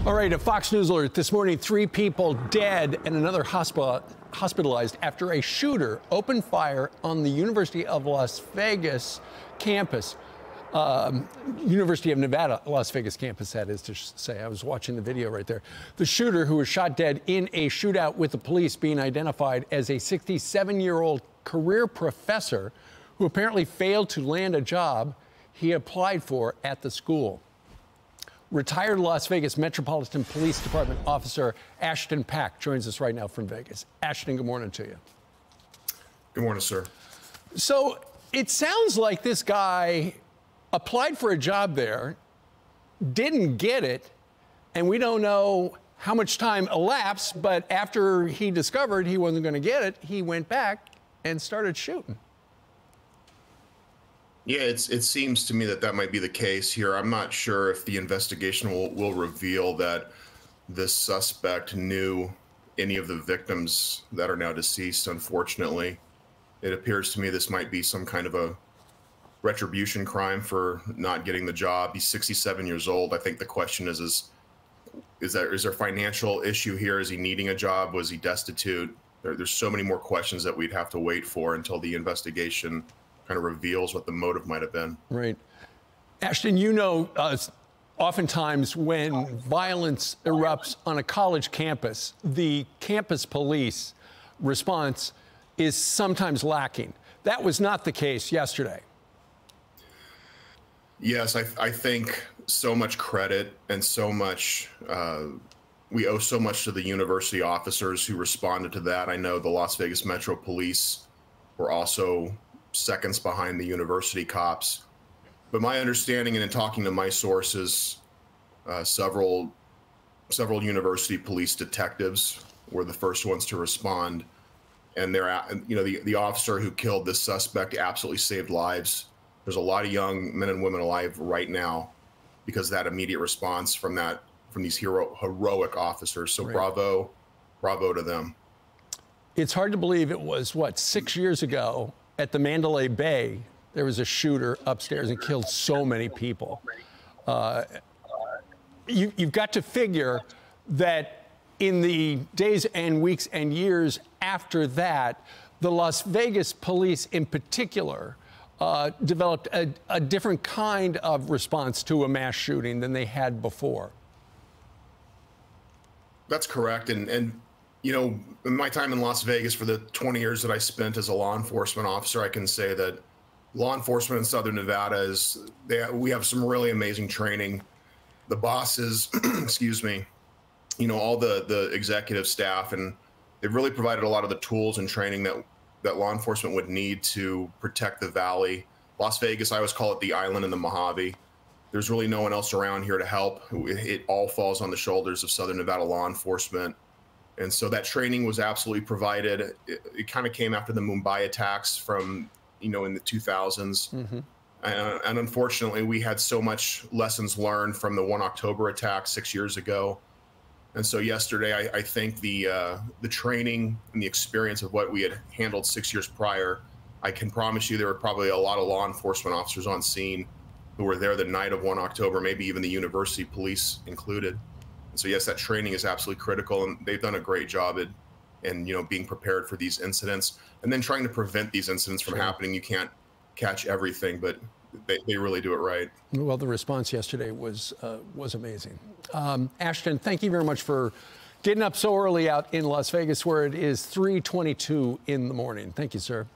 All right, a Fox News alert this morning, 3 people dead and another hospitalized after a shooter opened fire on the University of Las Vegas campus. University of Nevada, Las Vegas campus, that is to say. I was watching the video right there. The shooter, who was shot dead in a shootout with the police, being identified as a 67-year-old career professor who apparently failed to land a job he applied for at the school. Retired Las Vegas Metropolitan Police Department officer Ashton Packe joins us right now from Vegas. Ashton, good morning to you. Good morning, sir. So it sounds like this guy applied for a job there, didn't get it, and we don't know how much time elapsed, but after he discovered he wasn't going to get it, he went back and started shooting. Yeah, it seems to me that might be the case here. I'm not sure if the investigation will reveal that this suspect knew any of the victims that are now deceased, unfortunately. It appears to me this might be some kind of a retribution crime for not getting the job. He's 67 years old. I think the question is there a financial issue here? Is he needing a job? Was he destitute? There's so many more questions that we'd have to wait for until the investigation kind of reveals what the motive might have been. Right. Ashton, you know, oftentimes when violence erupts on a college campus, the campus police response is sometimes lacking. That was not the case yesterday. Yes, I think so much credit and so much, we owe so much to the university officers who responded to that. I know the Las Vegas Metro Police were also seconds behind the university cops. But my understanding, and in talking to my sources, several university police detectives were the first ones to respond. And the officer who killed this suspect absolutely saved lives. There's a lot of young men and women alive right now because of that immediate response from these heroic officers. So right. Bravo to them. It's hard to believe it was, what, 6 years ago at the Mandalay Bay, there was a shooter upstairs and killed so many people. You've got to figure that in the days and weeks and years after that, the Las Vegas police in particular developed a different kind of response to a mass shooting than they had before. That's correct. And you know, in my time in Las Vegas, for the 20 years that I spent as a law enforcement officer, I can say that law enforcement in Southern Nevada we have some really amazing training. The bosses, excuse me, you know, all the executive staff, and they've really provided a lot of the tools and training that law enforcement would need to protect the valley. Las Vegas, I always call it the island in the Mojave. There's really no one else around here to help. It all falls on the shoulders of Southern Nevada law enforcement. And so that training was absolutely provided. It kind of came after the Mumbai attacks from, you know, in the 2000s. Mm-hmm. And unfortunately, we had so much lessons learned from the 1 October attack 6 years ago. And so yesterday, I think the training and the experience of what we had handled 6 years prior, I can promise you there were probably a lot of law enforcement officers on scene who were there the night of 1 October, maybe even the university police included. And so, yes, that training is absolutely critical, and they've done a great job at, you know, being prepared for these incidents and then trying to prevent these incidents from happening. You can't catch everything, but they really do it right. Well, the response yesterday was amazing. Ashton, thank you very much for getting up so early out in Las Vegas, where it is 3:22 in the morning. Thank you, sir.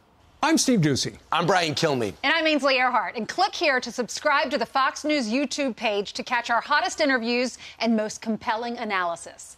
I'm Steve Ducey. I'm Brian Kilmeade. And I'm Ainsley Earhart. And click here to subscribe to the Fox News YouTube page to catch our hottest interviews and most compelling analysis.